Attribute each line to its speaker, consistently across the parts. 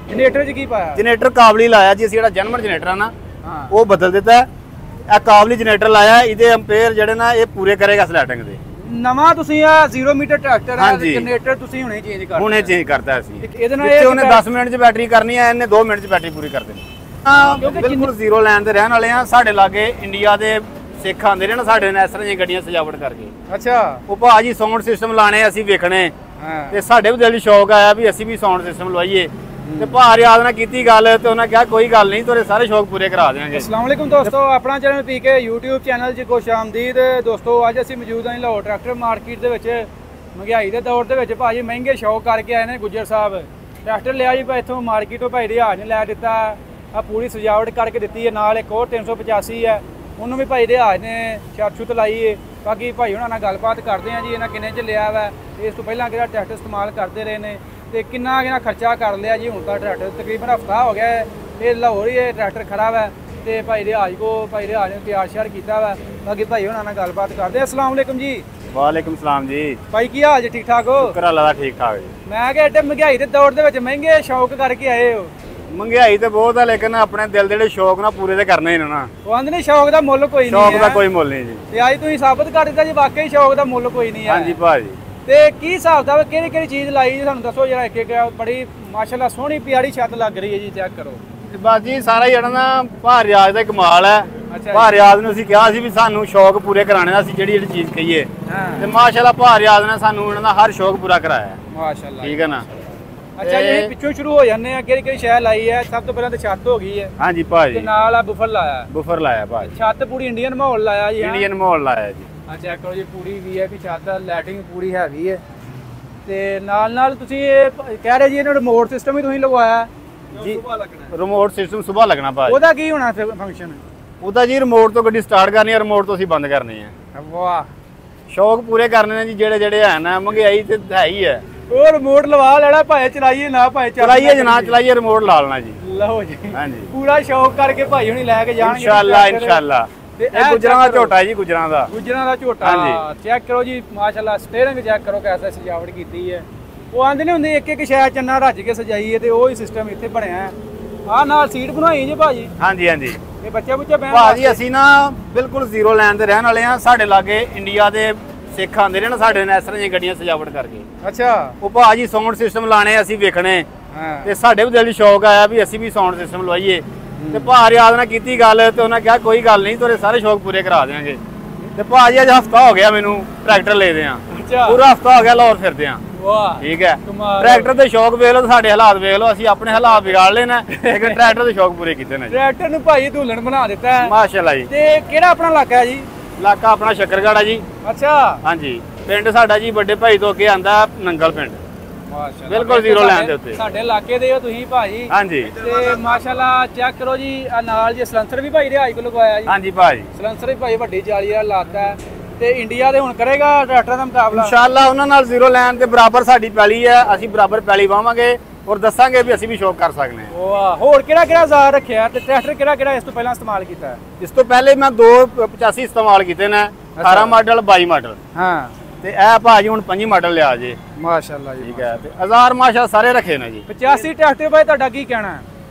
Speaker 1: Generator 'ਚ ਕੀ ਪਾਇਆ?
Speaker 2: Generator ਕਾਬਲੀ ਲਾਇਆ ਜੀ, ਅਸੀਂ ਜਿਹੜਾ ਜਨਮਨ ਜਨਰੇਟਰ ਆ ਨਾ
Speaker 1: ਹਾਂ
Speaker 2: ਉਹ ਬਦਲ ਦਿੱਤਾ। ਇਹ ਕਾਬਲੀ ਜਨਰੇਟਰ ਲਾਇਆ, ਇਹਦੇ ਐਂਪੀਅਰ ਜਿਹੜੇ ਨਾ ਇਹ ਪੂਰੇ ਕਰੇਗਾ ਸਲੈਟਿੰਗ ਦੇ।
Speaker 1: ਨਵਾਂ ਤੁਸੀਂ ਆ 0 ਮੀਟਰ ਟਰੈਕਟਰ ਹੈ, ਜਨਰੇਟਰ ਤੁਸੀਂ ਹੁਣੇ ਚੇਂਜ ਕਰਤਾ?
Speaker 2: ਹੁਣੇ ਚੇਂਜ ਕਰਤਾ ਅਸੀਂ।
Speaker 1: ਇਹਦੇ ਨਾਲ
Speaker 2: ਉਹਨੇ 10 ਮਿੰਟ 'ਚ ਬੈਟਰੀ ਕਰਨੀ ਹੈ, ਇਹਨੇ 2 ਮਿੰਟ 'ਚ ਬੈਟਰੀ ਪੂਰੀ ਕਰ ਦੇਣੀ। ਬਿਲਕੁਲ ਜ਼ੀਰੋ ਲਾਈਨ ਤੇ ਰਹਿਣ ਵਾਲੇ ਆ। ਸਾਡੇ ਲਾਗੇ ਇੰਡੀਆ ਦੇ ਸਿੱਖ ਆਉਂਦੇ ਨੇ ਨਾ ਸਾਡੇ ਨਾਲ ਇਸ ਤਰ੍ਹਾਂ ਦੀਆਂ ਗੱਡੀਆਂ ਸਜਾਵਟ ਕਰਕੇ।
Speaker 1: ਅੱਛਾ
Speaker 2: ਉਹ ਭਾਜੀ ਸਾਊਂਡ ਸਿਸਟਮ ਲਾਣੇ ਅਸੀਂ ਵੇਖਣੇ, ਤੇ ਸਾਡੇ ਵੀ ਦਿਲ 'ਚ ਸ਼ੌਕ ਆਇਆ ਵੀ ਅਸੀਂ ਵੀ ਸਾਊਂਡ ਸਿਸਟਮ ਲਵਾਈਏ। ਤੇ ਭਾਰ ਯਾਦ ਨਾਲ ਕੀਤੀ ਗੱਲ ਤੇ ਉਹਨਾਂ ਕਿਹਾ ਕੋਈ ਗੱਲ ਨਹੀਂ, ਤੁਹਾਡੇ ਸਾਰੇ ਸ਼ੌਕ ਪੂਰੇ ਕਰਾ ਦੇਵਾਂਗੇ।
Speaker 1: ਅਸਲਾਮ ਵਾਲੇਕੁਮ ਦੋਸਤੋ, ਆਪਣਾ ਚੈਨਲ ਪੀਕੇ YouTube ਚੈਨਲ 'ਚ ਖੁਸ਼ ਆਮਦੀਦ। ਦੋਸਤੋ ਅੱਜ ਅਸੀਂ ਮੌਜੂਦ ਹਾਂ ਲਾਹੌਰ ਟਰੈਕਟਰ ਮਾਰਕੀਟ ਦੇ ਵਿੱਚ। ਮਹਿੰਗਾਈ ਦੇ ਦੌਰ ਦੇ ਵਿੱਚ ਭਾਜੀ ਮਹਿੰਗੇ ਸ਼ੌਕ ਕਰਕੇ ਆਏ ਨੇ ਗੁੱਜਰ ਸਾਹਿਬ। ਟਰੈਕਟਰ ਲਿਆ ਜੀ ਭਾਈ ਇੱਥੋਂ ਮਾਰਕੀਟ ਤੋਂ, ਭਾਈ ਰਿਆਜ਼ ਨੇ ਲੈ ਦਿੱਤਾ ਆ, ਪੂਰੀ ਸਜਾਵਟ ਕਰਕੇ ਦਿੱਤੀ ਹੈ। ਨਾਲ ਇੱਕ ਹੋਰ 385 ਹੈ, ਉਹਨੂੰ ਵੀ ਭਾਈ ਰਿਆਜ਼ ਨੇ ਛੱਤ ਲਾਈ ਹੈ। ਬਾਕੀ ਭਾਈ ਉਹਨਾਂ ਨਾਲ ਗੱਲਬਾਤ ਕਰਦੇ ਆ ਜੀ, ਇਹਨਾਂ ਕਿੰਨੇ 'ਚ ਲਿਆ ਵਾ, ਇਸ ਤੋਂ ਪਹਿਲਾਂ ਕਿਹੜਾ ਟਰੈਕਟਰ ਇਸਤੇਮਾਲ ਕਰਦੇ ਰਹੇ ਨੇ ਤੇ ਕਿੰਨਾ ਕਿੰਨਾ ਖਰਚਾ ਕਰ ਲਿਆ ਜੀ। ਹੁਣ ਤਾਂ ਟਰੈਕਟਰ ਤਕਰੀਬਨ ਹਫਤਾ ਹੋ ਗਿਆ ਇਹ ਲਾਹੌਰ ਹੀ ਇਹ ਟਰੈਕਟਰ ਖੜਾ ਵਾ ਤੇ ਭਾਈ ਰਿਆਜ਼ ਨੇ ਤਿਆਰ ਸ਼ਿਆਰ ਕੀਤਾ ਵਾ। ਬਾਕੀ ਭਾਈ ਉਹਨਾਂ ਨਾਲ ਗੱਲਬਾਤ ਕਰਦੇ ਆ। ਅਸਲਾਮ ਵਾਲੇਕੁਮ ਜੀ।
Speaker 2: ਵਾਲੇਕੁਮ ਸਲਾਮ ਜੀ।
Speaker 1: ਭਾਈ ਕੀ ਹਾਲ ਜੀ? ਠੀਕ ਠਾਕ ਹੋ?
Speaker 2: ਸ਼ੁਕਰ ਅੱਲਾਹ ਦਾ, ਠੀਕ ਠਾਕ ਜੀ।
Speaker 1: ਮੈਂ ਕਿਹਾ ਐਡੇ ਮਹਿੰਗਾਈ ਦੇ ਦੌਰ ਦੇ ਵਿੱਚ ਮਹਿੰਗੇ ਸ਼ੌਕ ਕਰਕੇ ਆਏ ਹੋ।
Speaker 2: ਮਹਿੰਗਾਈ ਤੇ ਬਹੁਤ ਹੈ, ਲੇਕਿਨ ਆਪਣੇ ਦਿਲ ਦੇ ਜਿਹੜੇ ਸ਼ੌਕ ਨਾ ਪੂਰੇ ਤੇ ਕਰਨੇ ਨੇ ਨਾ।
Speaker 1: ਉਹ ਆਂਦੇ ਨੇ ਸ਼ੌਕ ਦਾ ਮੁੱਲ ਕੋਈ ਨਹੀਂ,
Speaker 2: ਸ਼ੌਕ ਦਾ ਕੋਈ ਮੁੱਲ ਨਹੀਂ ਜੀ।
Speaker 1: ਤੇ ਅੱਜ ਤੁਸੀਂ ਸਾਬਤ ਕਰ ਦਿੱਤਾ ਜੀ ਵਾਕਈ ਸ਼ੌਕ ਦਾ ਮੁੱਲ ਕੋਈ ਨਹੀਂ ਹੈ।
Speaker 2: ਹਾਂਜੀ ਭਾਜੀ।
Speaker 1: ਤੇ ਕੀ ਹਿਸਾਬ ਦਾ ਕਿਹੜੀ ਕਿਹੜੀ ਚੀਜ਼ ਲਾਈ ਜੀ ਸਾਨੂੰ ਦੱਸੋ ਜਰਾ। ਇੱਕ ਬੜੀ ਮਾਸ਼ਾਅੱਲਾ ਸੋਹਣੀ ਪਿਆਰੀ ਛੱਤ ਲੱਗ ਰਹੀ ਹੈ ਜੀ, ਚੈੱਕ ਕਰੋ।
Speaker 2: ਬਸ ਜੀ ਸਾਰਾ ਹੀ ਜਿਹੜਾ ਨਾ ਭਾਰ ਰਿਆਜ਼ ਦਾ ਕਮਾਲ ਹੈ।
Speaker 1: ਅੱਛਾ
Speaker 2: ਭਾਰ ਰਿਆਜ਼ ਨੂੰ ਅਸੀਂ ਕਿਹਾ ਸੀ ਵੀ ਸਾਨੂੰ ਸ਼ੌਕ ਪੂਰੇ ਕਰਾਣੇ ਦਾ, ਅਸੀਂ ਜਿਹੜੀ ਚੀਜ਼ ਕਹੀਏ ਤੇ ਮਾਸ਼ਾਅੱਲਾ ਭਾਰ ਰਿਆਜ਼ ਨੇ ਸਾਨੂੰ ਉਹਨਾਂ ਦਾ ਹਰ ਸ਼ੌਕ ਪੂਰਾ ਕਰਾਇਆ।
Speaker 1: ਮਾਸ਼ਾਅੱਲਾ,
Speaker 2: ਠੀਕ ਹੈ ਨਾ।
Speaker 1: ਅੱਛਾ ਜੀ ਪਿੱਛੋਂ ਸ਼ੁਰੂ ਹੋ ਜਾਂਦੇ ਆ। ਕਿਹੜੀ ਕਿਹੜੀ ਸ਼ੈ ਲਾਈ ਹੈ? ਸਭ ਤੋਂ ਪਹਿਲਾਂ ਤਾਂ ਛੱਤ ਹੋ ਗਈ ਹੈ।
Speaker 2: ਹਾਂਜੀ ਭਾਜੀ।
Speaker 1: ਤੇ ਨਾਲ ਆ ਬੁਫਰ ਲਾਇਆ।
Speaker 2: ਬੁਫਰ ਲਾਇਆ ਭਾਜੀ।
Speaker 1: ਛੱਤ ਪੂਰੀ ਇੰਡੀਅਨ ਮਾਹੌਲ ਲਾਇਆ ਜੀ।
Speaker 2: ਇੰਡੀਅਨ ਮਾਹੌਲ ਲਾਇਆ ਜੀ।
Speaker 1: ਅੱਛਾ ਕਰੋ ਜੀ, ਪੂਰੀ VIP ਛੱਤ, ਲਾਈਟਿੰਗ ਪੂਰੀ ਹੈਵੀ ਹੈ। ਤੇ ਨਾਲ ਤੁਸੀਂ ਇਹ ਕਹਿ ਰਹੇ ਜੀ ਇਹਨਾਂ ਰਿਮੋਟ ਸਿਸਟਮ ਵੀ ਤੁਸੀਂ ਲਗਵਾਇਆ
Speaker 2: ਜੀ? ਰਿਮੋਟ ਸਿਸਟਮ ਸੁਬਾਹ ਲੱਗਣਾ ਭਾਜੀ।
Speaker 1: ਉਹਦਾ ਕੀ ਹੋਣਾ ਫਿਰ ਫੰਕਸ਼ਨ?
Speaker 2: ਉਹਦਾ ਜੀ ਰਿਮੋਟ ਤੋਂ ਗੱਡੀ ਸਟਾਰਟ ਕਰਨੀ ਹੈ, ਰਿਮੋਟ ਤੋਂ ਅਸੀਂ ਬੰਦ ਕਰਨੀ ਹੈ।
Speaker 1: ਵਾਹ,
Speaker 2: ਸ਼ੌਕ ਪੂਰੇ ਕਰਨੇ ਨੇ ਜੀ ਜਿਹੜੇ ਹੈ ਨਾ। ਮਹਿੰਗਾਈ ਤੇ ਹੈ ਹੀ ਹੈ।
Speaker 1: ਉਹ ਰਿਮੋਟ ਲਵਾ ਲੈਣਾ, ਭਾਵੇਂ ਚਲਾਈਏ ਨਾ ਭਾਵੇਂ
Speaker 2: ਚਲਾਈਏ ਜਨਾ ਚਲਾਈਏ, ਰਿਮੋਟ ਲਾ ਲੈਣਾ ਜੀ।
Speaker 1: ਲਓ ਜੀ,
Speaker 2: ਹਾਂਜੀ
Speaker 1: ਪੂਰਾ ਸ਼ੌਕ ਕਰਕੇ ਭਾਈ ਹੁਣੀ ਲੈ ਕੇ ਜਾਣਗੇ
Speaker 2: ਇਨਸ਼ਾਅੱਲਾ। ਇਹ ਗੁਜਰਾਂ ਦਾ ਝੋਟਾ ਜੀ, ਗੁਜਰਾਂ ਦਾ
Speaker 1: ਝੋਟਾ। ਚੈੱਕ ਕਰੋ ਜੀ ਮਾਸ਼ਾਅੱਲਾ, ਸਟੀਅਰਿੰਗ ਚੈੱਕ ਕਰੋ ਕਿਵੇਂ ਸਜਾਵਟ ਕੀਤੀ ਹੈ। ਉਹ ਆਂਦੇ ਨੇ ਹੁੰਦੇ ਇੱਕ ਇੱਕ ਸ਼ੈ ਚੰਨਾ ਰੱਜ ਕੇ ਸਜਾਈ ਹੈ, ਤੇ ਉਹ ਹੀ ਸਿਸਟਮ ਇੱਥੇ ਬਣਿਆ। ਆਹ ਨਾਲ ਸੀਟ ਬਣਾਈ ਜੀ ਭਾਜੀ।
Speaker 2: ਹਾਂਜੀ ਹਾਂਜੀ।
Speaker 1: ਇਹ ਬੱਚਾ ਬਹਿਣ
Speaker 2: ਭਾਜੀ ਅਸੀਂ ਨਾ ਬਿਲਕੁਲ ਜ਼ੀਰੋ ਲਾਈਨ ਤੇ ਰਹਿਣ ਵਾਲੇ ਆ। ਸਾਡੇ ਲਾਗੇ ਇੰਡੀਆ ਦੇ ਸਿੱਖ ਆਉਂਦੇ ਨੇ ਨਾ ਸਾਡੇ ਨਾਲ ਇਸ ਤਰ੍ਹਾਂ ਦੀਆਂ ਗੱਡੀਆਂ ਸਜਾਵਟ ਕਰਕੇ।
Speaker 1: ਅੱਛਾ।
Speaker 2: ਉਹ ਭਾਜੀ ਸਾਊਂਡ ਸਿਸਟਮ ਲਾਣੇ ਅਸੀਂ ਵੇਖਣੇ, ਤੇ ਸਾਡੇ ਵੀ ਦਿਲ 'ਚ ਸ਼ੌਕ ਆਇਆ ਵੀ ਅਸੀਂ ਵੀ ਸਾਊਂਡ ਸਿਸਟਮ ਲਵਾਈਏ। ਤੇ ਭਾਰ ਯਾਦ ਨਾਲ ਕੀਤੀ ਗੱਲ ਤੇ ਉਹਨਾਂ ਕਿਹਾ ਕੋਈ ਗੱਲ ਨਹੀਂ, ਤੁਹਾਡੇ ਸਾਰੇ ਸ਼ੌਕ ਪੂਰੇ ਕਰਾ ਦੇਵਾਂਗੇ। ਤੇ ਭਾਜੀ ਅੱਜ ਹਫਤਾ ਹੋ ਗਿਆ ਮੈਨੂੰ ਟਰੈਕਟਰ ਲੈਦੇ ਆ। ਪੂਰਾ ਹਫਤਾ ਹੋ ਗਿਆ ਲਾਹੌਰ ਫਿਰਦੇ ਆ।
Speaker 1: ਵਾਹ,
Speaker 2: ਠੀਕ ਹੈ। ਟਰੈਕਟਰ ਦੇ ਸ਼ੌਕ ਵੇਖ ਲਓ, ਸਾਡੇ ਹਾਲਾਤ ਵੇਖ ਲਓ। ਅਸੀਂ ਆਪਣੇ ਹਾਲਾਤ ਵਿਗਾੜ ਲੈਣਾ, ਲੇਕਿਨ ਟਰੈਕਟਰ ਦੇ ਸ਼ੌਕ ਪੂਰੇ ਕੀਤੇ ਨੇ।
Speaker 1: ਟਰੈਕਟਰ ਨੂੰ ਭਾਈ ਧੂਲਣ ਬਣਾ ਦਿੱਤਾ ਹੈ
Speaker 2: ਮਾਸ਼ਾਅੱਲਾ ਜੀ।
Speaker 1: ਤੇ ਕਿਹੜਾ ਆਪਣਾ ਇਲਾਕਾ ਹੈ ਜੀ?
Speaker 2: ਇਲਾਕਾ ਆਪਣਾ ਸ਼ੱਕਰਗੜ੍ਹ ਆ ਜੀ।
Speaker 1: ਅੱਛਾ।
Speaker 2: ਹਾਂਜੀ। ਪਿੰਡ ਸਾਡਾ ਜੀ ਵੱਡੇ ਭਾਈ ਤੋਂ ਅੱਗੇ ਆਂਦਾ ਨੰਗਲ ਪਿੰਡ।
Speaker 1: ਮਾਸ਼ਾਅੱਲਾ,
Speaker 2: ਬਿਲਕੁਲ ਜ਼ੀਰੋ ਲਾਈਨ ਦੇ ਉੱਤੇ
Speaker 1: ਸਾਡੇ ਇਲਾਕੇ ਦੇ ਹੋ ਤੁਸੀਂ ਭਾਜੀ।
Speaker 2: ਹਾਂਜੀ।
Speaker 1: ਤੇ ਮਾਸ਼ਾਅੱਲਾ ਚੈੱਕ ਕਰੋ ਜੀ, ਆ ਨਾਲ ਜੀ ਸਲੈਂਸਰ ਵੀ ਭਾਈ ਰਿਆਜ਼ ਕੋਲ ਲਗਵਾਇਆ ਜੀ।
Speaker 2: ਹਾਂਜੀ ਭਾਜੀ।
Speaker 1: ਸਲੈਂਸਰ ਵੀ ਭਾਈ ਵੱਡੀ 40 ਦਾ ਲਾਤਾ। ਤੇ ਇੰਡੀਆ ਦੇ ਹੁਣ ਕਰੇਗਾ ਟਰੈਕਟਰਾਂ ਦਾ ਮੁਕਾਬਲਾ
Speaker 2: ਇਨਸ਼ਾਅੱਲਾ। ਉਹਨਾਂ ਨਾਲ ਜ਼ੀਰੋ ਲਾਈਨ ਤੇ ਬਰਾਬਰ ਸਾਡੀ ਪੈਲੀ ਹੈ, ਅਸੀਂ ਬਰਾਬਰ ਪੈਲੀ ਵਾਵਾਂਗੇ ਔਰ ਦੱਸਾਂਗੇ ਵੀ ਅਸੀਂ ਵੀ ਸ਼ੌਕ ਕਰ ਸਕਦੇ ਹਾਂ।
Speaker 1: ਵਾਹ, ਹੋਰ ਕਿਹੜਾ ਕਿਹੜਾ ਜ਼ਾਰ ਰੱਖਿਆ ਤੇ ਟਰੈਕਟਰ ਕਿਹੜਾ ਕਿਹੜਾ ਇਸ ਤੋਂ ਪਹਿਲਾਂ ਇਸਤੇਮਾਲ ਕੀਤਾ?
Speaker 2: ਇਸ ਤੋਂ ਪਹਿਲੇ ਮੈਂ 285 ਇਸਤੇਮਾਲ ਕੀਤੇ ਨੇ, 18 ਮਾਡਲ 22 ਮਾਡਲ।
Speaker 1: ਹਾਂ।
Speaker 2: ਤੇ ਇਹ ਭਾਜੀ ਹੁਣ 5 ਮਾਡਲ ਲਿਆ ਜੇ।
Speaker 1: ਮਾਸ਼ਾਅੱਲਾ ਜੀ।
Speaker 2: ਠੀਕ ਹੈ। ਤੇ 1000 ਮਾਸ਼ਾ ਸਾਰੇ ਰੱਖੇ ਨੇ ਜੀ।
Speaker 1: 85 ਟਰੈਕਟਰ ਭਾਈ ਤੁਹਾਡਾ ਕੀ ਕਹਿਣਾ ਹੈ?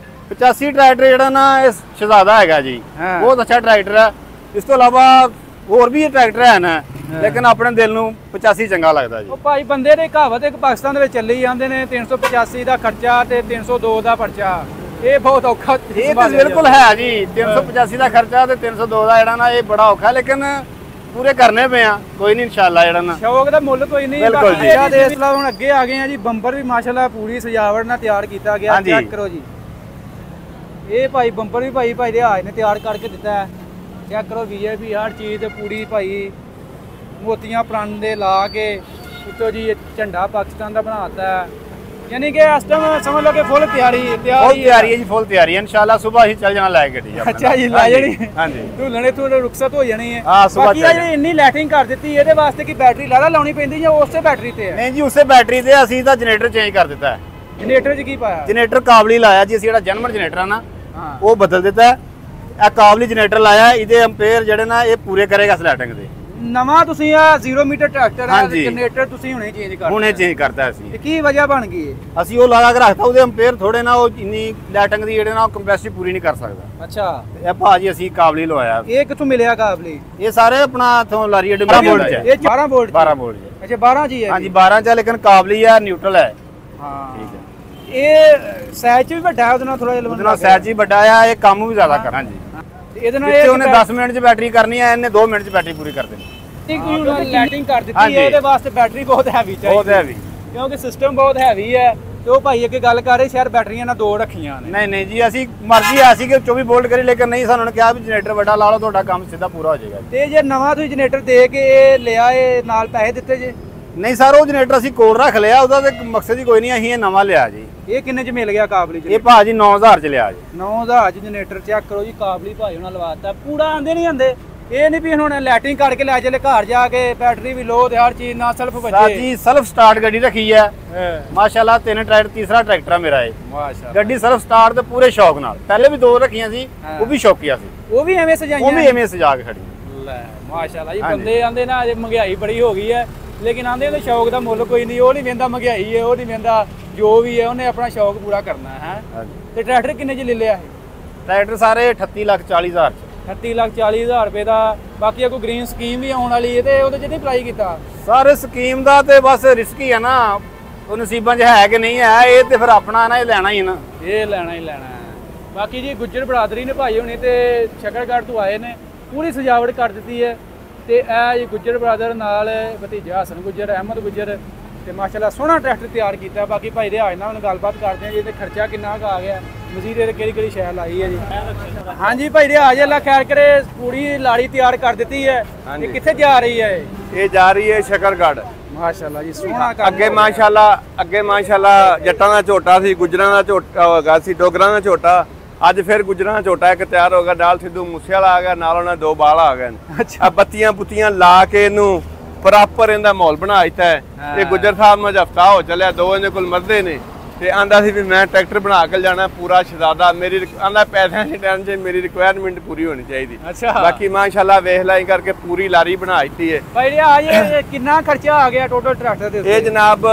Speaker 2: 85 ਟਰੈਕਟਰ ਜਿਹੜਾ ਨਾ ਇਹ ਸ਼ਹਜ਼ਾਦਾ ਹੈਗਾ ਜੀ, ਬਹੁਤ ਅੱਛਾ ਟਰੈਕਟਰ ਹੈ। ਇਸ ਤੋਂ ਇਲਾਵਾ ਹੋਰ ਵੀ ਇਹ ਟਰੈਕਟਰ ਹੈ ਨਾ, ਲੇਕਿਨ ਆਪਣੇ ਦਿਲ ਨੂੰ 85 ਚੰਗਾ ਲੱਗਦਾ ਜੀ।
Speaker 1: ਉਹ ਭਾਈ ਬੰਦੇ ਦੇ ਕਹਾਵਤ ਇੱਕ ਪਾਕਿਸਤਾਨ ਦੇ ਵਿੱਚ ਚੱਲੀ ਜਾਂਦੇ ਨੇ 385 ਦਾ ਖਰਚਾ ਤੇ 302 ਦਾ ਪਰਚਾ। ਇਹ ਬਹੁਤ ਔਖਾ।
Speaker 2: ਇਹ ਤਾਂ ਬਿਲਕੁਲ ਹੈ ਜੀ। 385 ਦਾ ਖਰਚਾ ਤੇ 302 ਦਾ ਜਿਹੜਾ ਨਾ ਇਹ ਬੜਾ ਔਖਾ, ਲੇਕਿਨ ਪੂਰੇ ਕਰਨੇ ਪਏ ਆ। ਕੋਈ ਨਹੀਂ ਇਨਸ਼ਾਅੱਲਾ ਜਿਹੜਾ ਨਾ
Speaker 1: ਸ਼ੌਕ ਦਾ ਮੁੱਲ ਕੋਈ ਨਹੀਂ। ਬਾਕੀ ਦੇਸ਼ ਲਾ ਹੁਣ ਅੱਗੇ ਆ ਗਏ ਆ ਜੀ। ਬੰਪਰ ਵੀ ਮਾਸ਼ਾਅੱਲਾ ਪੂਰੀ ਸਜਾਵਟ ਨਾਲ ਤਿਆਰ ਕੀਤਾ ਗਿਆ। ਚੈੱਕ ਕਰੋ ਜੀ, ਇਹ ਭਾਈ ਬੰਪਰ ਵੀ ਭਾਈ ਰਿਆਜ਼ ਨੇ ਤਿਆਰ ਕਰਕੇ ਦਿੱਤਾ ਹੈ। ਚੈੱਕ ਕਰੋ VIP ਹਰ ਚੀਜ਼ ਤੇ ਪੂਰੀ ਭਾਈ ਮੋਤੀਆਂ ਪ੍ਰਣ ਦੇ ਲਾ ਕੇ ਉੱਤੋਂ ਜੀ ਝੰਡਾ ਪਾਕਿਸਤਾਨ ਦਾ ਬਣਾਤਾ। ਯਾਨੀ ਕਿ ਇਸ ਟਾਈਮ ਸਮਝ ਲਓ ਕਿ ਫੁੱਲ ਤਿਆਰੀ ਹੈ
Speaker 2: ਜੀ। ਫੁੱਲ ਤਿਆਰੀ ਹੈ ਇਨਸ਼ਾਅੱਲਾ। ਸਵੇਰ ਹੀ ਚੱਲ ਜਾਣਾ ਲੈ ਗੱਡੀ।
Speaker 1: ਅੱਛਾ ਜੀ, ਲੈ ਜਾਣੀ।
Speaker 2: ਹਾਂਜੀ।
Speaker 1: ਧੁੱਲਣੇ ਥੋੜੇ ਰੁਖਸਤ ਹੋ ਜਾਣੀ ਹੈ।
Speaker 2: ਬਾਕੀ
Speaker 1: ਜਿਹੜੀ ਇੰਨੀ ਲਾਈਟਿੰਗ ਕਰ ਦਿੱਤੀ ਇਹਦੇ ਵਾਸਤੇ ਕੀ ਬੈਟਰੀ ਲਾਦਾ ਲਾਉਣੀ ਪੈਂਦੀ ਜਾਂ ਉਸੇ ਬੈਟਰੀ ਤੇ ਹੈ?
Speaker 2: ਨਹੀਂ ਜੀ, ਉਸੇ ਬੈਟਰੀ ਤੇ। ਅਸੀਂ ਤਾਂ ਜਨਰੇਟਰ ਚੇਂਜ ਕਰ ਦਿੱਤਾ ਹੈ।
Speaker 1: ਜਨਰੇਟਰ 'ਚ ਕੀ ਪਾਇਆ?
Speaker 2: ਜਨਰੇਟਰ ਕਾਬਲੀ ਲਾਇਆ ਜੀ। ਅਸੀਂ ਜਿਹੜਾ ਜਨਮਨ ਜਨਰੇਟਰ ਆ ਨਾ ਉਹ ਬਦਲ ਦਿੱਤਾ। ਇਹ ਕਾਬਲੀ ਜਨਰੇਟਰ ਲਾਇਆ, ਇਹਦੇ ਐਂਪੀਅਰ ਜਿਹੜੇ ਨਾ ਇਹ ਪੂਰੇ ਕਰੇਗਾ ਸਲੈਟਿੰਗ ਦੇ।
Speaker 1: ਨਵਾਂ ਤੁਸੀਂ ਆ 0 ਮੀਟਰ ਟਰੈਕਟਰ ਆ
Speaker 2: ਹਾਂਜੀ।
Speaker 1: ਜਨਰੇਟਰ ਤੁਸੀਂ ਹੁਣੇ ਚੇਂਜ ਕਰਤਾ
Speaker 2: ਹੁਣੇ ਚੇਂਜ ਕਰਤਾ ਅਸੀਂ
Speaker 1: ਤੇ ਕੀ ਵਜ੍ਹਾ ਬਣ ਗਈ ਹੈ?
Speaker 2: ਅਸੀਂ ਉਹ ਲਗਾ ਕੇ ਰੱਖਤਾ, ਉਹਦੇ ਅੰਪੇਅਰ ਥੋੜੇ ਨਾ, ਉਹ ਇੰਨੀ ਲੈਟਿੰਗ ਦੀ ਜਿਹੜੇ ਨਾ ਉਹ ਕੰਪੈਸਿਟੀ ਪੂਰੀ ਨਹੀਂ ਕਰ ਸਕਦਾ।
Speaker 1: ਅੱਛਾ,
Speaker 2: ਤੇ ਇਹ ਭਾਜੀ ਅਸੀਂ ਕਾਬਲੀ ਲਵਾਇਆ।
Speaker 1: ਇਹ ਕਿੱਥੋਂ ਮਿਲਿਆ ਕਾਬਲੀ?
Speaker 2: ਇਹ ਸਾਰੇ ਆਪਣਾ ਇਥੋਂ ਲਾਰੀਏ ਦੇ 12 ਵੋਲਟ ਚ
Speaker 1: ਇਹ 12 ਵੋਲਟ
Speaker 2: 12 ਵੋਲਟ ਚ।
Speaker 1: ਅੱਛਾ 12 ਜੀ ਹੈ।
Speaker 2: ਹਾਂਜੀ 12 ਚ, ਲੇਕਿਨ ਕਾਬਲੀ ਆ ਨਿਊਟਰਲ ਹੈ।
Speaker 1: ਹਾਂ
Speaker 2: ਠੀਕ ਹੈ।
Speaker 1: ਇਹ ਸਾਈਜ਼ ਚ ਵੀ ਵੱਡਾ ਹੈ, ਉਹਦੇ ਨਾਲ ਥੋੜਾ ਜਿਹਾ
Speaker 2: ਉਹਦੇ ਨਾਲ ਸਹਿਜ ਹੀ ਵੱਡਾ ਆ, ਇਹ ਕੰਮ ਵੀ ਜ਼ਿਆਦਾ ਕਰਾਂ ਜੀ।
Speaker 1: ਤੇ ਇਹਦੇ ਨਾਲ
Speaker 2: ਜਿੱਥੇ ਉਹਨੇ 10 ਮਿੰਟ ਚ ਬੈਟਰੀ ਕਰਨੀ ਹੈ, ਇਹਨੇ 2 ਮਿੰਟ ਚ ਬੈਟਰੀ ਪੂਰੀ ਕਰ ਦੇਣੀ।
Speaker 1: ਲਾਈਟਿੰਗ ਕਰ ਦਿੱਤੀ
Speaker 2: ਹਾਂਜੀ।
Speaker 1: ਹੈ, ਉਹਦੇ ਵਾਸਤੇ ਬੈਟਰੀ ਬਹੁਤ ਹੈਵੀ ਚਾਹੀਦੀ
Speaker 2: ਬਹੁਤ ਹੈਵੀ।
Speaker 1: ਕਿਉਂਕਿ ਸਿਸਟਮ ਬਹੁਤ ਹੈਵੀ ਹੈ। ਤੇ ਉਹ ਭਾਈ ਅੱਗੇ ਗੱਲ ਕਰ ਰਹੇ ਸ਼ਾਇਦ ਬੈਟਰੀਆਂ ਨਾਲ 2 ਰੱਖੀਆਂ ਨੇ।
Speaker 2: ਨਹੀਂ ਜੀ, ਅਸੀਂ ਮਰਜ਼ੀ ਆ ਸੀ ਕਿ 24 ਵੋਲਟ ਕਰੀ, ਲੇਕਿਨ ਨਹੀਂ, ਸਾਨੂੰ ਕਿਹਾ ਵੀ ਜਨਰੇਟਰ ਵੱਡਾ ਲਾ ਲਓ, ਤੁਹਾਡਾ ਕੰਮ ਸਿੱਧਾ ਪੂਰਾ ਹੋ ਜਾਏਗਾ।
Speaker 1: ਤੇ ਜੇ ਨਵਾਂ ਤੁਸੀਂ ਜਨਰੇਟਰ ਦੇ ਕੇ ਇਹ ਲਿਆ, ਇਹ ਨਾਲ ਪੈਸੇ ਦਿੱਤੇ ਜੇ?
Speaker 2: ਨਹੀਂ ਸਰ, ਉਹ ਜਨਰੇਟਰ ਅਸੀਂ ਕੋਲ ਰੱਖ ਲਿਆ, ਉਹਦਾ ਤੇ ਮਕਸਦ ਹੀ ਕੋਈ ਨਹੀਂ, ਅਸੀਂ ਇਹ ਨਵਾਂ ਲਿਆ ਜੀ।
Speaker 1: ਇਹ ਕਿੰਨੇ ਚ ਮਿਲ ਗਿਆ ਕਾਬਲੀ?
Speaker 2: ਇਹ ਭਾਜੀ 9000 ਚ ਲਿਆ ਜੀ।
Speaker 1: 9000 ਚ ਜਨਰੇਟਰ ਚੈੱਕ ਕਰੋ ਜੀ, ਕਾਬਲੀ ਭਾਈ ਉਹਨਾਂ ਲਵਾਤਾ ਪੂਰਾ। ਆਂਦੇ ਨਹੀਂ ਆਂਦੇ, ਇਹ ਨਹੀਂ ਵੀ ਹੁਣ ਲਾਈਟਿੰਗ ਕਰਕੇ ਲੈ ਚਲੇ ਘਰ ਜਾ ਕੇ, ਬੈਟਰੀ ਵੀ ਲੋ ਤੇ ਹਰ ਚੀਜ਼ ਨਾਲ ਸੈਲਫ ਵੱਜੇ।
Speaker 2: ਜੀ ਸੈਲਫ ਸਟਾਰਟ ਗੱਡੀ ਰੱਖੀ ਹੈ ਮਾਸ਼ਾਅੱਲਾ, 3 ਟਰੈਕਟਰ, ਤੀਸਰਾ ਟਰੈਕਟਰ ਆ ਮੇਰਾ ਇਹ।
Speaker 1: ਮਾਸ਼ਾਅੱਲਾ
Speaker 2: ਗੱਡੀ ਸੈਲਫ ਸਟਾਰਟ ਤੇ ਪੂਰੇ ਸ਼ੌਕ ਨਾਲ। ਪਹਿਲੇ ਵੀ 2 ਰੱਖੀਆਂ ਸੀ, ਉਹ ਵੀ ਸ਼ੌਕੀਆ ਸੀ,
Speaker 1: ਉਹ ਵੀ ਐਵੇਂ ਸਜਾਈਆਂ,
Speaker 2: ਉਹ ਵੀ ਐਵੇਂ ਸਜਾ ਕੇ ਖੜੀ।
Speaker 1: ਲੈ ਮਾਸ਼ਾਅੱਲਾ ਜੀ, ਬੰਦੇ ਆਂਦੇ ਨਾ ਅਜੇ ਮਹਿੰਗਾਈ ਬੜੀ ਹੋ ਗਈ ਹੈ, ਲੇਕਿਨ ਆਂਦੇ ਇਹਦੇ ਸ਼ੌਕ ਦਾ ਮੁੱਲ ਕੋਈ ਨਹੀਂ। ਉਹ ਨਹੀਂ ਵੇਂਦਾ ਮਹਿੰਗਾਈ ਹੈ, ਉਹ ਨਹੀਂ ਵੇਂਦਾ ਜੋ ਵੀ ਹੈ, ਉਹਨੇ ਆਪਣਾ ਸ਼ੌਕ ਪੂਰਾ ਕਰਨਾ ਹੈ। ਤੇ ਟਰੈਕਟਰ ਕਿੰਨੇ ਚ ਲੈ ਲਿਆ ਇਹ?
Speaker 2: ਟਰੈਕਟਰ ਸਾਰੇ 38,40,000 ਚ।
Speaker 1: 38,40,000 ਰੁਪਏ ਦਾ। ਬਾਕੀ ਕੋਈ ਗ੍ਰੀਨ ਸਕੀਮ ਵੀ ਆਉਣ ਵਾਲੀ ਹੈ, ਤੇ ਉਹਦੇ ਚ ਨਹੀਂ ਅਪਲਾਈ ਕੀਤਾ?
Speaker 2: ਸਾਰੇ ਸਕੀਮ ਦਾ ਤੇ ਬਸ ਰਿਸਕ ਹੀ ਹੈ ਨਾ, ਉਹ ਨਸੀਬਾਂ 'ਚ ਹੈ ਕਿ ਨਹੀਂ ਹੈ, ਇਹ ਤੇ ਫਿਰ ਆਪਣਾ ਨਾ, ਇਹ ਲੈਣਾ ਹੀ ਨਾ,
Speaker 1: ਇਹ ਲੈਣਾ ਹੀ ਲੈਣਾ ਹੈ। ਬਾਕੀ ਜੀ ਗੁੱਜਰ ਬਰਾਦਰੀ ਨੇ ਭਾਈ ਹੋਣੀ ਤੇ ਸ਼ਕਰਗੜ੍ਹ ਤੋਂ ਆਏ ਨੇ, ਪੂਰੀ ਸਜਾਵਟ ਕਰ ਦਿੱਤੀ ਹੈ। ਤੇ ਇਹ ਜੀ ਗੁੱਜਰ ਬਰਾਦਰ ਨਾਲ ਭਤੀਜਾ ਹਸਨ ਗੁੱਜਰ, ਅਹਿਮਦ ਗੁੱਜਰ, ਤੇ ਮਾਸ਼ਾਅੱਲਾ ਸੋਹਣਾ ਟਰੈਕਟਰ ਤਿਆਰ ਕੀਤਾ। ਬਾਕੀ ਭਾਈ ਰਿਆਜ ਨਾਲ ਹੁਣ ਗੱਲਬਾਤ ਕਰਦੇ ਹਾਂ ਜੀ, ਤੇ ਖਰਚਾ ਕਿੰਨਾ ਕੁ ਆ ਗਿਆ, ਮਜ਼ੀਦ ਇਹਦੇ ਕਿਹੜੀ ਸ਼ੈ ਲਾਈ ਹੈ ਜੀ। ਹਾਂਜੀ ਭਾਈ ਰਿਆਜ, ਅੱਲਾ ਖੈਰ ਕਰੇ, ਪੂਰੀ ਲਾੜੀ ਤਿਆਰ ਕਰ ਦਿੱਤੀ ਹੈ। ਇਹ ਕਿੱਥੇ ਜਾ ਰਹੀ ਹੈ?
Speaker 3: ਇਹ ਜਾ ਰਹੀ ਹੈ ਸ਼ਕਰਗੜ੍ਹ।
Speaker 1: ਮਾਸ਼ਾਅੱਲਾ ਜੀ ਸੋਹਣਾ ਕੰਮ।
Speaker 3: ਅੱਗੇ ਮਾਸ਼ਾਅੱਲਾ ਜੱਟਾਂ ਦਾ ਝੋਟਾ ਸੀ, ਗੁੱਜਰਾਂ ਦਾ ਝੋਟਾ ਹੋਗਾ ਸੀ, ਡੋਗਰਾਂ ਦਾ ਝੋਟਾ। ਅੱਜ ਫਿਰ ਗੁੱਜਰਾਂ ਦਾ ਝੋਟਾ ਇੱਕ ਤਿਆਰ ਹੋ ਗਿਆ, ਨਾਲ ਸਿੱਧੂ ਮੂਸੇ ਵਾਲਾ ਆ ਗਿਆ, ਨਾਲ ਉਹਨਾਂ 2 ਬਾਲ ਆ ਗਏ। ਆ ਬੱਤੀਆਂ ਬੁੱਤੀਆਂ ਲਾ ਕੇ ਇਹਨੂੰ ਪ੍ਰੋਪਰ ਇਹਦਾ ਮਾਹੌਲ ਬਣਾ ਦਿੱਤਾ ਹੈ। ਤੇ ਗੁੱਜਰ ਸਾਹਿਬ ਨੂੰ ਹਫਤਾ ਹੋ ਚੱਲਿਆ, 2 ਇਹਦੇ ਕੋਲ ਮਰਦੇ ਨੇ, ਤੇ ਆਂਦਾ ਸੀ ਵੀ ਮੈਂ ਟਰੈਕਟਰ ਬਣਾ ਕੇ ਜਾਣਾ ਪੂਰਾ ਸ਼ਹਜ਼ਾਦਾ। ਮੇਰੀ ਆਂਦਾ ਪੈਸਿਆਂ ਦੀ ਟੈਨਸ਼ਨ, ਮੇਰੀ ਰਿਕੁਆਇਰਮੈਂਟ ਪੂਰੀ ਹੋਣੀ ਚਾਹੀਦੀ। ਬਾਕੀ ਮਾਸ਼ਾਅੱਲਾ ਵੇਖ ਲਾਈ ਕਰਕੇ ਪੂਰੀ ਲਾਰੀ ਬਣਾ ਦਿੱਤੀ ਹੈ।
Speaker 1: ਭਾਈ ਰਿਆਜ, ਇਹ ਕਿੰਨਾ ਖਰਚਾ ਆ ਗਿਆ ਟੋਟਲ ਟਰੈਕਟਰ ਦੇ?
Speaker 3: ਇਹ ਜਨਾਬ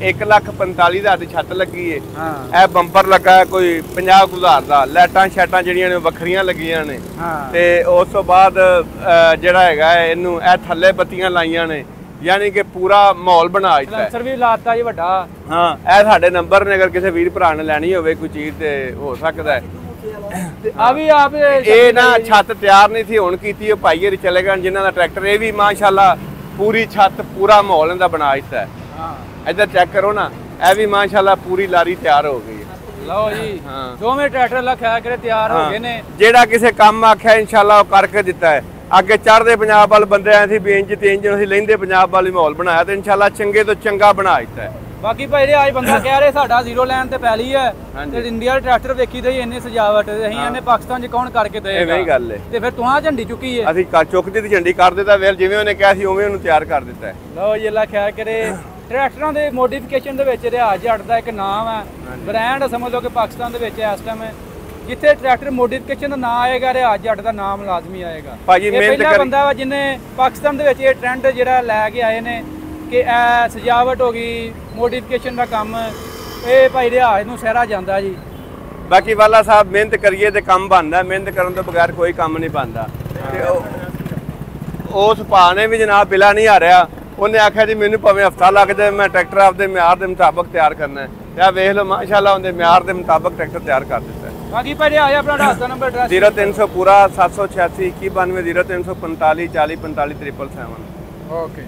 Speaker 3: 1,45,000 ਦੀ ਛੱਤ ਲੱਗੀ ਏ।
Speaker 1: ਹਾਂ।
Speaker 3: ਇਹ ਬੰਪਰ ਲੱਗਾ ਕੋਈ 50,000 ਦਾ। ਲਾਈਟਾਂ ਸ਼ੈਟਾਂ ਜਿਹੜੀਆਂ ਨੇ ਵੱਖਰੀਆਂ ਲੱਗੀਆਂ ਨੇ। ਤੇ ਉਸ ਤੋਂ ਬਾਅਦ ਜਿਹੜਾ ਹੈਗਾ ਇਹਨੂੰ ਇਹ ਥੱਲੇ ਬੱਤੀਆਂ ਲਾਈਆਂ ਨੇ, ਯਾਨੀ ਕਿ ਪੂਰਾ ਮਾਹੌਲ ਬਣਾ ਦਿੱਤਾ ਹੈ।
Speaker 1: ਸੈਂਸਰ ਵੀ ਲਾਤਾ ਜੀ ਵੱਡਾ।
Speaker 3: ਹਾਂ, ਇਹ ਸਾਡੇ ਨੰਬਰ ਨੇ, ਅਗਰ ਕਿਸੇ ਵੀਰ ਭਰਾ ਨੇ ਲੈਣੀ ਹੋਵੇ ਕੋਈ ਚੀਜ਼ ਤੇ ਹੋ ਸਕਦਾ ਹੈ।
Speaker 1: ਆ ਵੀ ਆਪ
Speaker 3: ਇਹ ਨਾ ਛੱਤ ਤਿਆਰ ਨਹੀਂ ਸੀ, ਹੁਣ ਕੀਤੀ ਉਹ ਭਾਈ ਹਰੀ ਚਲੇ ਗਏ ਜਿਨ੍ਹਾਂ ਦਾ ਟਰੈਕਟਰ। ਇਹ ਵੀ ਮਾਸ਼ਾਅੱਲਾ ਪੂਰੀ ਛੱਤ, ਪੂਰਾ ਮਾਹੌਲ ਇਹਦਾ ਬਣਾ ਦਿੱਤਾ ਹੈ।
Speaker 1: ਹਾਂ,
Speaker 3: ਇੱਧਰ ਚੈੱਕ ਕਰੋ ਨਾ, ਇਹ ਵੀ ਮਾਸ਼ਾਅੱਲਾ ਪੂਰੀ ਲਾਰੀ ਤਿਆਰ ਹੋ ਗਈ ਹੈ।
Speaker 1: ਲਓ ਜੀ,
Speaker 3: ਹਾਂ।
Speaker 1: ਦੋਵੇਂ ਟਰੈਕਟਰ ਲਖਿਆ ਕਰੇ ਤਿਆਰ ਹੋ ਗਏ ਨੇ।
Speaker 3: ਜਿਹੜਾ ਕਿਸੇ ਕੰਮ ਆਖਿਆ ਇਨਸ਼ਾਅੱਲਾ ਉਹ ਕਰਕੇ ਦਿੱਤਾ ਹੈ। ਅੱਗੇ ਚੜ੍ਹਦੇ ਪੰਜਾਬ ਵਾਲ ਬੰਦੇ ਆਏ ਸੀ ਵੀ ਇੰਜ ਤੇ ਇੰਜ, ਅਸੀਂ ਲੈਂਦੇ ਪੰਜਾਬ ਵਾਲੀ ਮਾਹੌਲ ਬਣਾਇਆ, ਤੇ ਇਨਸ਼ਾਅੱਲਾ ਚੰਗੇ ਤੋਂ ਚੰਗਾ ਬਣਾ ਦਿੱਤਾ ਹੈ।
Speaker 1: ਬਾਕੀ ਭਾਈ ਦੇ ਅੱਜ ਬੰਦਾ ਕਹਿ ਰਿਹਾ ਸਾਡਾ 0 ਲਾਈਨ ਤੇ ਪੈਲੀ ਹੈ, ਤੇ ਇੰਡੀਆ ਦੇ ਟਰੈਕਟਰ ਵੇਖੀ ਤੇ ਇੰਨੀ ਸਜਾਵਟ, ਅਸੀਂ ਇਹਨੇ ਪਾਕਿਸਤਾਨ ਚ ਕੌਣ ਕਰਕੇ ਦੇਗਾ?
Speaker 3: ਐਵੇਂ ਹੀ ਗੱਲ ਹੈ।
Speaker 1: ਤੇ ਫਿਰ ਤੁਹਾਂ ਝੰਡੀ ਚੁੱਕੀ ਹੈ?
Speaker 3: ਅਸੀਂ ਚੁੱਕਦੀ ਦੀ ਝੰਡੀ ਕਰ ਦਿੱਤਾ, ਵੇਲ ਜਿਵੇਂ ਉਹਨੇ ਕਿਹਾ ਸੀ ਉਵੇਂ ਉਹਨੂੰ ਤਿਆਰ ਕਰ ਦਿੱਤਾ ਹੈ।
Speaker 1: ਲਓ ਜੀ, ਅੱਲਾ ਖੈਰ ਕਰੇ। ਟਰੈਕਟਰਾਂ ਦੇ ਮੋਡੀਫਿਕੇਸ਼ਨ ਦੇ ਵਿੱਚ ਰਿਆਜ ਜੱਟ ਦਾ ਇੱਕ ਨਾਮ ਹੈ, ਬ੍ਰਾਂਡ ਸਮਝ ਲਓ ਕਿ ਪਾਕਿਸਤਾਨ ਦੇ ਵਿੱਚ ਇਸ ਟਾਈਮ ਜਿੱਥੇ ਟਰੈਕਟਰ ਮੋਡੀਫਿਕੇਸ਼ਨ ਦਾ ਨਾਂ ਆਏਗਾ, ਰਿਆਜ ਜੱਟ ਦਾ ਨਾਮ ਲਾਜ਼ਮੀ ਆਏਗਾ।
Speaker 3: ਭਾਜੀ ਮਿਹਨਤ
Speaker 1: ਪਹਿਲਾ ਬੰਦਾ ਵਾ ਜਿਹਨੇ ਪਾਕਿਸਤਾਨ ਦੇ ਵਿੱਚ ਇਹ ਟ੍ਰੈਂਡ ਜਿਹੜਾ ਲੈ ਕੇ ਆਏ ਨੇ ਕਿ ਇਹ ਸਜਾਵਟ ਹੋ ਗਈ, ਮੋਡੀਫਿਕੇਸ਼ਨ ਦਾ ਕੰਮ, ਇਹ ਭਾਈ ਰਿਆਜ ਨੂੰ ਸਹਿਰਾ ਜਾਂਦਾ ਜੀ।
Speaker 3: ਬਾਕੀ ਵਾਲਾ ਸਾਹਿਬ ਮਿਹਨਤ ਕਰੀਏ ਤੇ ਕੰਮ ਬਣਦਾ, ਮਿਹਨਤ ਕਰਨ ਤੋਂ ਬਗੈਰ ਕੋਈ ਕੰਮ ਨਹੀਂ ਬਣਦਾ। ਤੇ ਉਸ ਭਾ ਨੇ ਵੀ ਜਨਾਬ ਬਿਲਾ ਨਹੀਂ ਆ ਰਿਹਾ, ਉਹਨੇ ਆਖਿਆ ਜੀ ਮੈਨੂੰ ਭਾਵੇਂ ਹਫਤਾ ਲੱਗ ਜਾਏ, ਮੈਂ ਟਰੈਕਟਰ ਆਪਦੇ ਮਿਆਰ ਦੇ ਮੁਤਾਬਕ ਤਿਆਰ ਕਰਨਾ ਹੈ। ਤੇ ਆ ਵੇਖ ਲਓ ਮਾਸ਼ਾਅੱਲਾ ਉਹਦੇ ਮਿਆਰ ਦੇ ਮੁਤਾਬਕ ਟਰੈਕਟਰ ਤਿਆਰ ਕਰ ਦਿੱਤਾ ਹੈ।
Speaker 1: ਬਾਕੀ ਭਾਈ ਰਿਆਜ ਆਪਣਾ ਰਸਤਾ ਨੰਬਰ ਐਡਰੈਸ
Speaker 3: 0300 ਪੂਰਾ 786 2192 0345 40 45 777।
Speaker 1: ਓਕੇ।